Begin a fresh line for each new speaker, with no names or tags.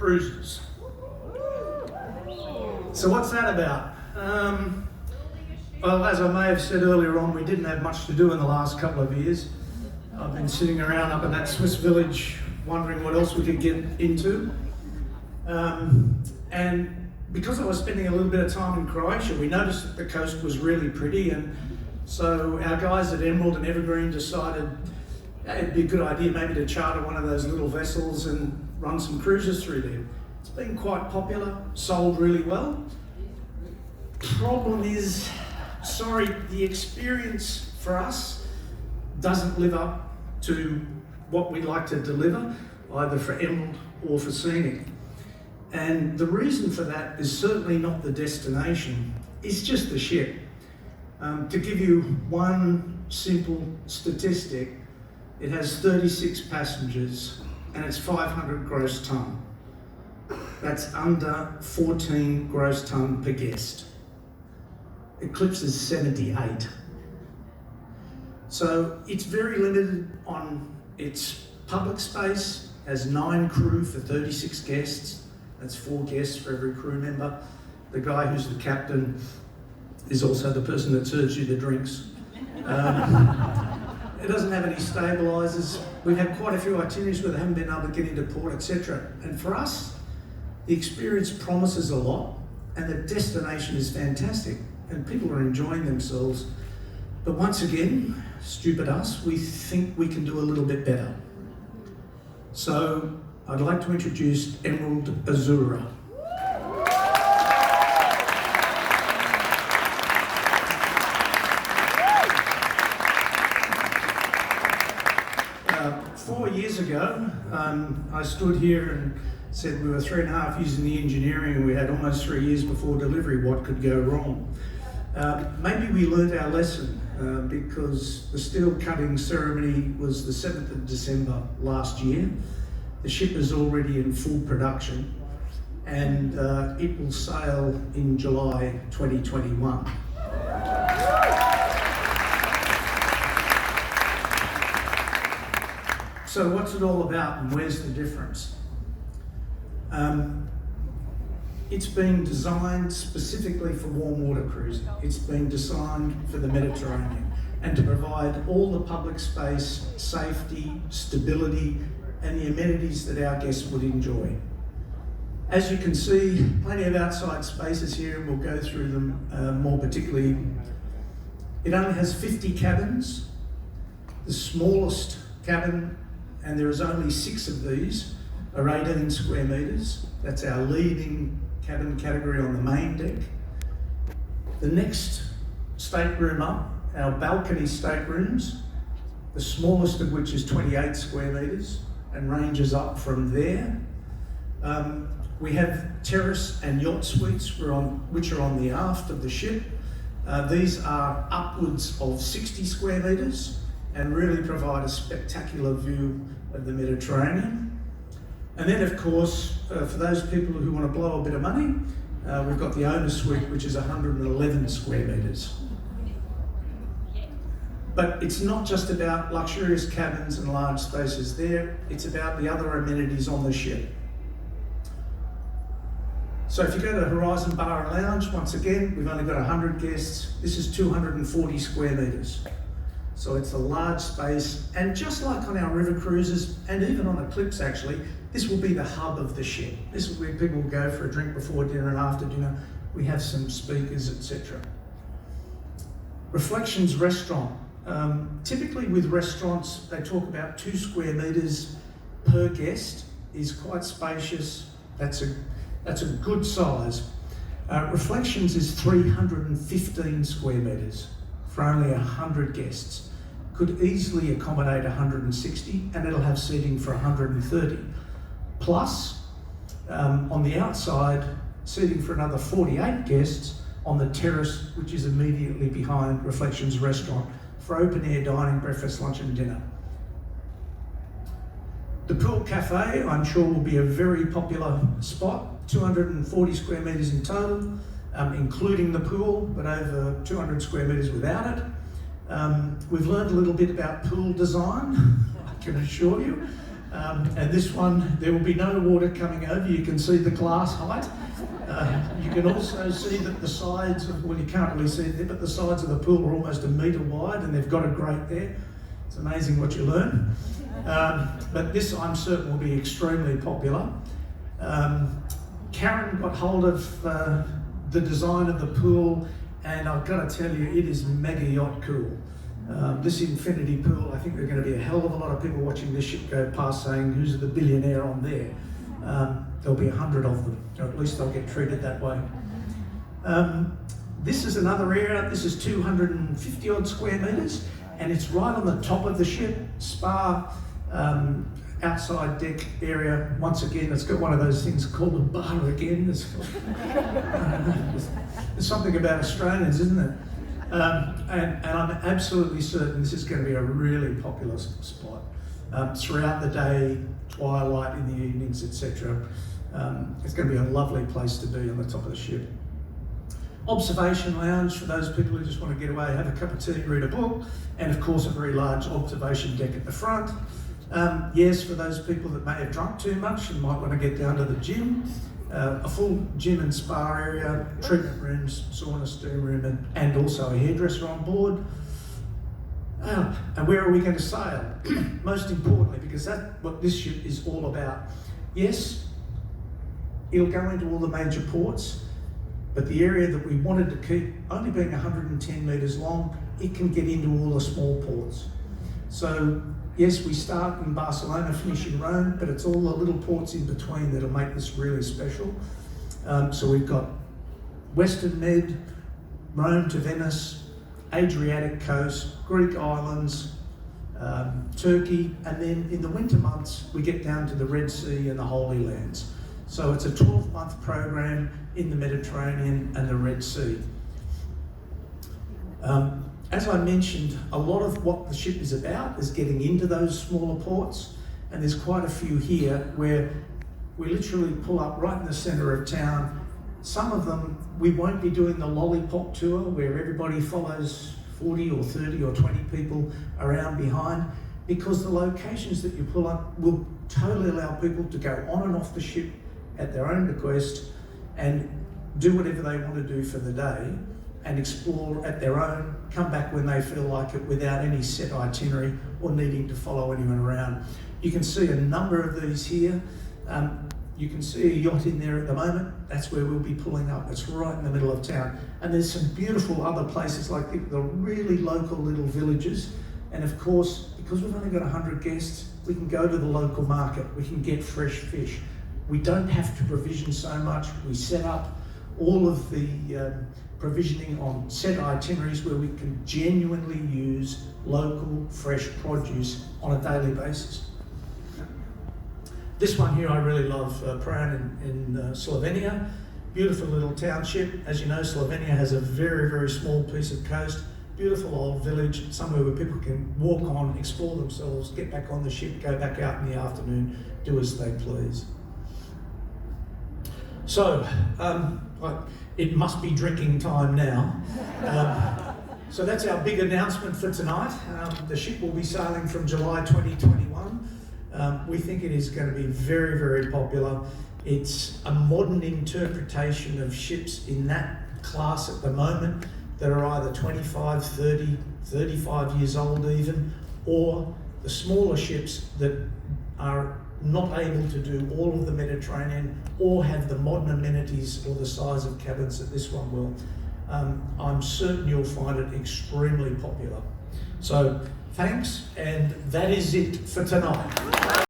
Cruises. So what's that about? Well, as I may have said earlier on, we didn't have much to do in the last couple of years. I've been sitting around up in that Swiss village wondering what else we could get into. And because I was spending a little bit of time in Croatia, we noticed that the coast was really pretty, and so our guys at Emerald and Evergreen decided it'd be a good idea maybe to charter one of those little vessels and run some cruises through there. It's been quite popular, sold really well. Problem is, the experience for us doesn't live up to what we like to deliver, either for Emerald or for Scenic. And the reason for that is certainly not the destination, it's just the ship. To give you one simple statistic, it has 36 passengers and it's 500 gross tonne. That's under 14 gross tonne per guest. Eclipse is 78. So it's very limited on its public space, has 9 crew for 36 guests. That's 4 guests for every crew member. The guy who's the captain is also the person that serves you the drinks. It doesn't have any stabilisers. We've had quite a few itineraries where they haven't been able to get into port, etc. And for us, the experience promises a lot and the destination is fantastic and people are enjoying themselves. But once again, stupid us, we think we can do a little bit better. So I'd like to introduce Emerald Azzurra. 4 years ago, I stood here and said we were 3.5 years in the engineering and we had almost 3 years before delivery. What could go wrong? Maybe we learned our lesson because the steel cutting ceremony was the 7th of December last year. The ship is already in full production and it will sail in July 2021. So what's it all about and where's the difference? It's been designed specifically for warm water cruising. It's been designed for the Mediterranean and to provide all the public space, safety, stability, and the amenities that our guests would enjoy. As you can see, plenty of outside spaces here, and we'll go through them more particularly. It only has 50 cabins. The smallest cabin, and there is only 6 of these, are 18 square metres. That's our leading cabin category on the main deck. The next stateroom up, our balcony staterooms, the smallest of which is 28 square metres and ranges up from there. We have terrace and yacht suites which are on the aft of the ship. These are upwards of 60 square metres and really provide a spectacular view of the Mediterranean. And then of course, for those people who want to blow a bit of money, we've got the owner suite, which is 111 square metres. But it's not just about luxurious cabins and large spaces there, it's about the other amenities on the ship. So if you go to the Horizon Bar and Lounge, once again, we've only got 100 guests. This is 240 square metres. So it's a large space, and just like on our river cruises, and even on Eclipse actually, this will be the hub of the ship. This is where people will go for a drink before dinner and after dinner. We have some speakers, etc. Reflections Restaurant. Typically with restaurants, they talk about 2 square metres per guest is quite spacious. That's a good size. Reflections is 315 square metres for only 100 guests. Could easily accommodate 160 and it'll have seating for 130. Plus, on the outside, seating for another 48 guests on the terrace, which is immediately behind Reflections Restaurant for open air dining, breakfast, lunch and dinner. The Pool Cafe, I'm sure, will be a very popular spot, 240 square metres in total, including the pool, but over 200 square metres without it. We've learned a little bit about pool design, I can assure you. And this one, there will be no water coming over. You can see the glass height. You can also see that the sides of, well, you can't really see it there, but the sides of the pool are almost 1 metre wide, and they've got a grate there. It's amazing what you learn. But this, I'm certain, will be extremely popular. Karen got hold of the design of the pool, and I've got to tell you, it is mega yacht cool. This infinity pool, I think there are going to be a hell of a lot of people watching this ship go past saying, who's the billionaire on there? There'll be 100 of them, or at least they'll get treated that way. This is another area. This is 250 odd square metres, and it's right on the top of the ship. Spa, outside deck area. Once again, it's got one of those things called a bar again. There's something about Australians, isn't it? And I'm absolutely certain this is going to be a really popular spot throughout the day, twilight, in the evenings, etc. It's going to be a lovely place to be on the top of the ship. Observation lounge for those people who just want to get away, have a cup of tea, read a book, and of course a very large observation deck at the front. Yes, for those people that may have drunk too much and might want to get down to the gym, a full gym and spa area, treatment rooms, sauna, steam room, and also a hairdresser on board. And where are we going to sail? Most importantly, because that's what this ship is all about. Yes, it'll go into all the major ports, but the area that we wanted to keep, only being 110 metres long, it can get into all the small ports. So yes, we start in Barcelona, finish in Rome, but it's all the little ports in between that'll make this really special. So we've got Western Med, Rome to Venice, Adriatic coast, Greek islands, Turkey, and then in the winter months we get down to the Red Sea and the Holy Lands. So it's a 12-month program in the Mediterranean and the Red Sea. As I mentioned, a lot of what the ship is about is getting into those smaller ports, and there's quite a few here where we literally pull up right in the centre of town. Some of them, we won't be doing the lollipop tour where everybody follows 40 or 30 or 20 people around behind, because the locations that you pull up will totally allow people to go on and off the ship at their own request and do whatever they want to do for the day and explore at their own, come back when they feel like it without any set itinerary or needing to follow anyone around. You can see a number of these here. You can see a yacht in there at the moment. That's where we'll be pulling up. It's right in the middle of town. And there's some beautiful other places like the really local little villages. And of course, because we've only got 100 guests, we can go to the local market. We can get fresh fish. We don't have to provision so much. We set up all of the provisioning on set itineraries where we can genuinely use local fresh produce on a daily basis. This one here I really love, Pran in Slovenia. Beautiful little township. As you know, Slovenia has a very, very small piece of coast. Beautiful old village, somewhere where people can walk on, explore themselves, get back on the ship, go back out in the afternoon, do as they please. So, it must be drinking time now. So that's our big announcement for tonight. The ship will be sailing from July 2021. We think it is going to be very, very popular. It's a modern interpretation of ships in that class at the moment that are either 25, 30, 35 years old even, or the smaller ships that are not able to do all of the Mediterranean or have the modern amenities or the size of cabins that this one will. I'm certain you'll find it extremely popular. So thanks, and that is it for tonight.